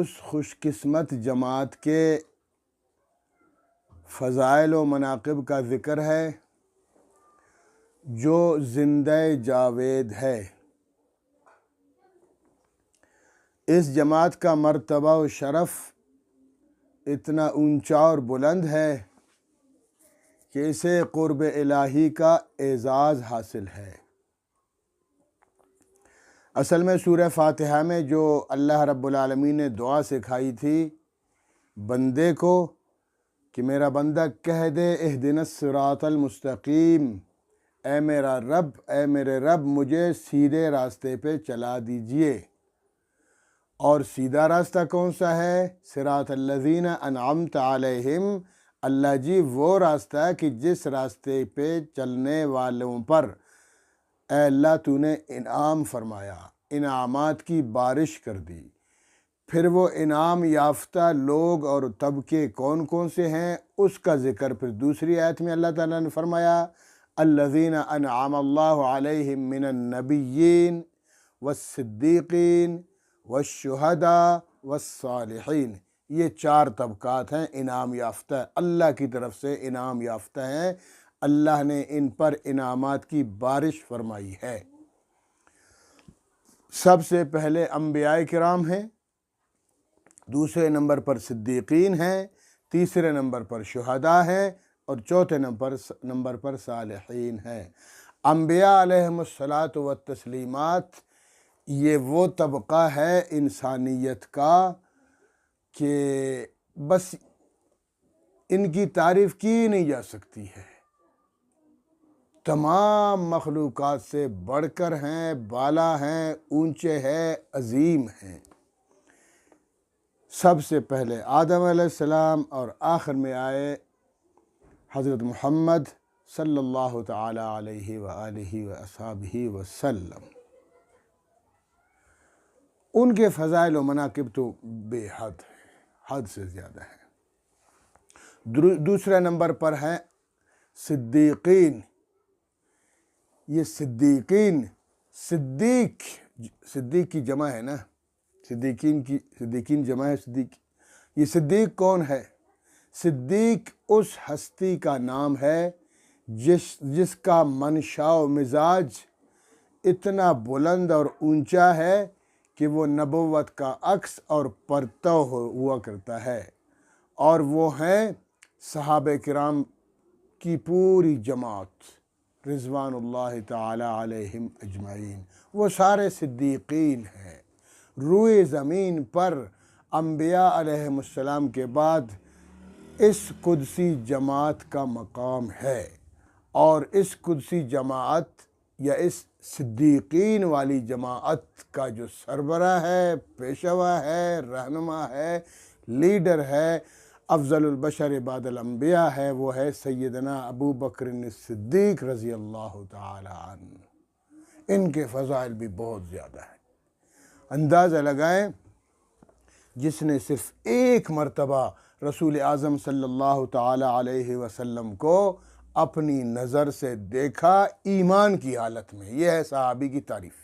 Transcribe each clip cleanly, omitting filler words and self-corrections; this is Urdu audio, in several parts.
اس خوش قسمت جماعت کے فضائل و مناقب کا ذکر ہے جو زندہ جاوید ہے۔ اس جماعت کا مرتبہ و شرف اتنا اونچا اور بلند ہے کہ اسے قرب الہی کا اعزاز حاصل ہے۔ اصل میں سورہ فاتحہ میں جو اللہ رب العالمین نے دعا سکھائی تھی بندے کو کہ میرا بندہ کہہ دے اہدنا الصراط المستقیم، اے میرے رب مجھے سیدھے راستے پہ چلا دیجئے۔ اور سیدھا راستہ کون سا ہے؟ صراط الذین انعمت علیہم، اللہ جی وہ راستہ ہے کہ جس راستے پہ چلنے والوں پر اے اللہ تو نے انعام فرمایا، انعامات کی بارش کر دی۔ پھر وہ انعام یافتہ لوگ اور طبقے کون کون سے ہیں اس کا ذکر پھر دوسری آیت میں اللہ تعالیٰ نے فرمایا الذین انعم اللہ علیہم من النبیین والصدیقین والشہداء والصالحین۔ یہ 4 طبقات ہیں انعام یافتہ، اللہ کی طرف سے انعام یافتہ ہیں، اللہ نے ان پر انعامات کی بارش فرمائی ہے۔ سب سے پہلے انبیاء کرام ہیں، دوسرے نمبر پر صدیقین ہیں، تیسرے نمبر پر شہداء ہیں اور چوتھے نمبر پر صالحین ہیں۔ انبیاء علیہم الصلاۃ والتسلیمات یہ وہ طبقہ ہے انسانیت کا کہ بس ان کی تعریف کی نہیں جا سکتی ہے، تمام مخلوقات سے بڑھ کر ہیں، بالا ہیں، اونچے ہیں، عظیم ہیں۔ سب سے پہلے آدم علیہ السلام اور آخر میں آئے حضرت محمد صلی اللہ تعالی علیہ وآلہ وصحبہ وسلم۔ ان کے فضائل و مناقب تو بے حد ہیں، حد سے زیادہ ہیں۔ دوسرے نمبر پر ہیں صدیقین۔ یہ صدیقین، صدیق کی جمع ہے نا، صدیقین جمع ہے صدیق۔ یہ صدیق کون ہے؟ صدیق اس ہستی کا نام ہے جس کا منشا و مزاج اتنا بلند اور اونچا ہے کہ وہ نبوت کا عکس اور پرتو ہوا کرتا ہے، اور وہ ہیں صحابہ کرام کی پوری جماعت رضوان اللہ تعالی علیہم اجمعین۔ وہ سارے صدیقین ہیں۔ روئے زمین پر انبیاء علیہم السلام کے بعد اس قدسی جماعت کا مقام ہے، اور اس قدسی جماعت یا اس صدیقین والی جماعت کا جو سربراہ ہے، پیشوا ہے، رہنما ہے، لیڈر ہے، افضل البشر بعد الانبیاء ہے، وہ ہے سیدنا ابو بکر الصدیق رضی اللہ تعالی عنہ۔ ان کے فضائل بھی بہت زیادہ ہیں۔ اندازہ لگائیں جس نے صرف ایک مرتبہ رسول اعظم صلی اللہ تعالی علیہ وسلم کو اپنی نظر سے دیکھا ایمان کی حالت میں، یہ ہے صحابی کی تعریف۔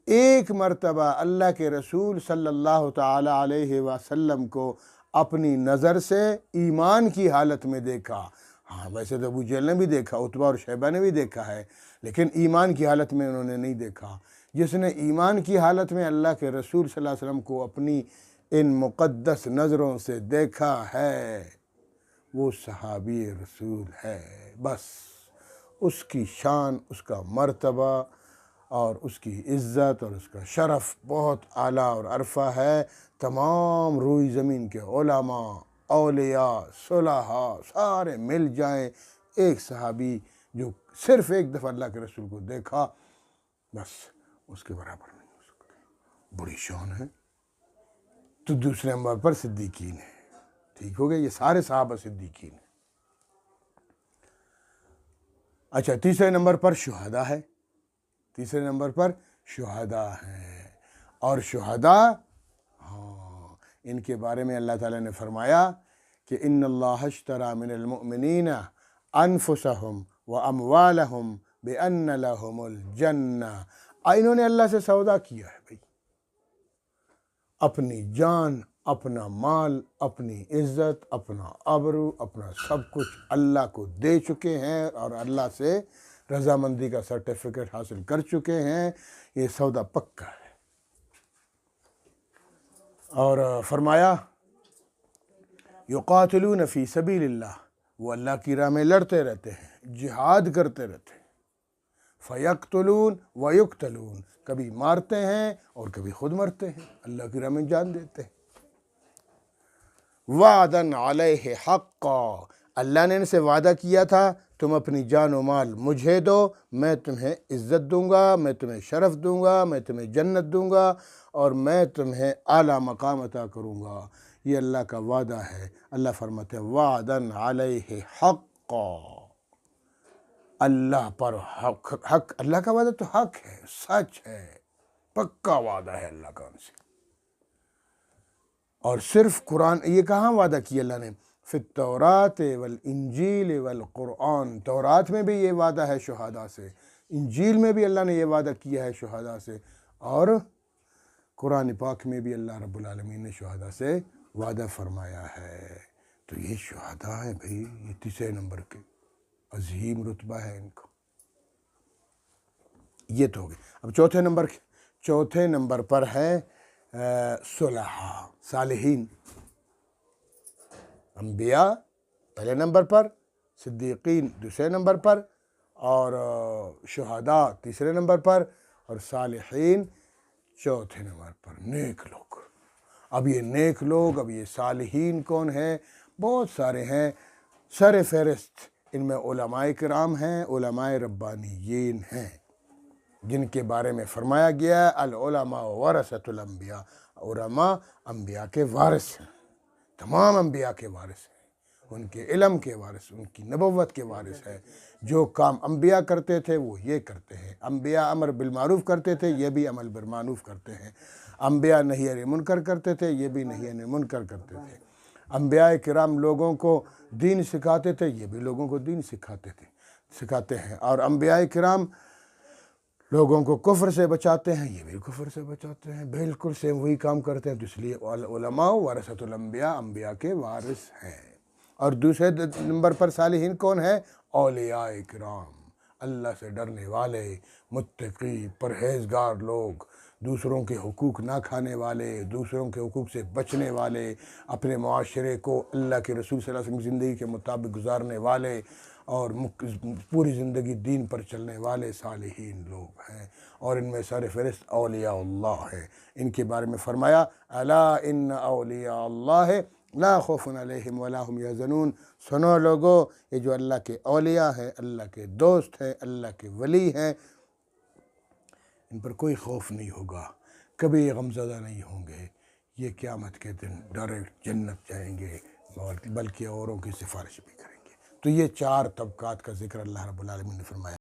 ایک مرتبہ اللہ کے رسول صلی اللہ تعالی علیہ وسلم کو اپنی نظر سے ایمان کی حالت میں دیکھا۔ ہاں ویسے تو ابو جہل نے بھی دیکھا، عتبہ اور شیبہ نے بھی دیکھا ہے، لیکن ایمان کی حالت میں انہوں نے نہیں دیکھا۔ جس نے ایمان کی حالت میں اللہ کے رسول صلی اللہ علیہ وسلم کو اپنی ان مقدس نظروں سے دیکھا ہے وہ صحابی رسول ہے۔ بس اس کی شان، اس کا مرتبہ اور اس کی عزت اور اس کا شرف بہت اعلیٰ اور عرفہ ہے۔ تمام روئی زمین کے علماء، اولیاء، صلحاء سارے مل جائیں، ایک صحابی جو صرف ایک دفعہ اللہ کے رسول کو دیکھا، بس اس کے برابر نہیں ہو سکتے، بڑی شان ہے۔ تو دوسرے نمبر پر صدیقین ہے، ٹھیک ہو گیا، یہ سارے صحابہ صدیقین ہیں۔ اچھا تیسرے نمبر پر شہداء ہے، تیسرے نمبر پر شہداء ہیں، اور شہداء ان کے بارے میں اللہ تعالیٰ نے فرمایا کہ ان اللہ اشتری من المؤمنین انفسہم واموالہم بان لہم الجنہ۔ انہوں نے اللہ سے سودا کیا ہے بھائی، اپنی جان، اپنا مال، اپنی عزت، اپنا آبرو، اپنا سب کچھ اللہ کو دے چکے ہیں اور اللہ سے رضامندی کا سرٹیفکیٹ حاصل کر چکے ہیں۔ یہ سودا پکا ہے۔ اور فرمایا یقاتلون فی سبیل اللہ، وہ اللہ کی راہ میں لڑتے رہتے ہیں، جہاد کرتے رہتے ہیں۔ فیقتلون ویقتلون، کبھی مارتے ہیں اور کبھی خود مرتے ہیں، اللہ کی راہ میں جان دیتے ہیں۔ وعدن علیہ حقا، اللہ نے ان سے وعدہ کیا تھا تم اپنی جان و مال مجھے دو، میں تمہیں عزت دوں گا، میں تمہیں شرف دوں گا، میں تمہیں جنت دوں گا اور میں تمہیں اعلیٰ مقام عطا کروں گا۔ یہ اللہ کا وعدہ ہے۔ اللہ فرماتے ہیں وعدن علیہ حقا، اللہ پر حق، اللہ کا وعدہ تو حق ہے، سچ ہے، پکا وعدہ ہے اللہ کا ان سے۔ اور صرف قرآن، یہ کہاں وعدہ کیا اللہ نے؟ فی التوراۃ والانجیل والقرآن، تورات میں بھی یہ وعدہ ہے شہداء سے، انجیل میں بھی اللہ نے یہ وعدہ کیا ہے شہداء سے، اور قرآن پاک میں بھی اللہ رب العالمین نے شہداء سے وعدہ فرمایا ہے۔ تو یہ شہداء ہیں بھائی، یہ تیسرے نمبر کے عظیم رتبہ ہے ان کا۔ یہ تو ہو گئی۔ اب چوتھے نمبر پر ہے صلحاء، صالحین، انبیاء پہلے نمبر پر، صدیقین دوسرے نمبر پر، اور شہداء تیسرے نمبر پر، اور صالحین چوتھے نمبر پر۔ نیک لوگ، اب یہ نیک لوگ، اب یہ صالحین کون ہیں؟ بہت سارے ہیں، سر فہرست ان میں علماء کرام ہیں، علماء ربانیین ہیں، جن کے بارے میں فرمایا گیا ہے العلماء ورثۃ الانبیاء، علماء انبیاء کے وارث ہیں، تمام انبیاء کے وارث ہیں، ان کے علم کے وارث، ان کی نبوت کے وارث ہیں۔ جو کام انبیاء کرتے تھے وہ یہ کرتے ہیں، انبیاء امر بالمعروف کرتے تھے، یہ بھی امر بالمعروف کرتے ہیں، انبیاء نہی عن منکر کرتے تھے، یہ بھی نہی عن منکر کرتے تھے، انبیاء کرام لوگوں کو دین سکھاتے تھے، یہ بھی لوگوں کو دین سکھاتے ہیں، اور انبیاء کرام لوگوں کو کفر سے بچاتے ہیں، یہ بھی کفر سے بچاتے ہیں، بالکل سیم وہی کام کرتے ہیں۔ تو اس لیے علماء ورثۃ الانبیاء، انبیاء کے وارث ہیں۔ اور دوسرے نمبر پر صالحین کون ہیں؟ اولیاء کرام، اللہ سے ڈرنے والے، متقی، پرہیزگار لوگ، دوسروں کے حقوق نہ کھانے والے، دوسروں کے حقوق سے بچنے والے، اپنے معاشرے کو اللہ کے رسول صلی اللہ علیہ وسلم کی زندگی کے مطابق گزارنے والے، اور پوری زندگی دین پر چلنے والے صالحین لوگ ہیں۔ اور ان میں سر فہرست اولیاء اللہ ہے۔ ان کے بارے میں فرمایا الا ان اولیاء اللہ لا خوف علیہم ولا هم یحزنون، سنو لوگو، یہ جو اللہ کے اولیاء ہیں، اللہ کے دوست ہیں، اللہ کے ولی ہیں، ان پر کوئی خوف نہیں ہوگا، کبھی غمزدہ نہیں ہوں گے، یہ قیامت کے دن ڈائریکٹ جنت جائیں گے، بلکہ اوروں کی سفارش بھی کریں گے۔ تو یہ 4 طبقات کا ذکر اللہ رب العالمین نے فرمایا۔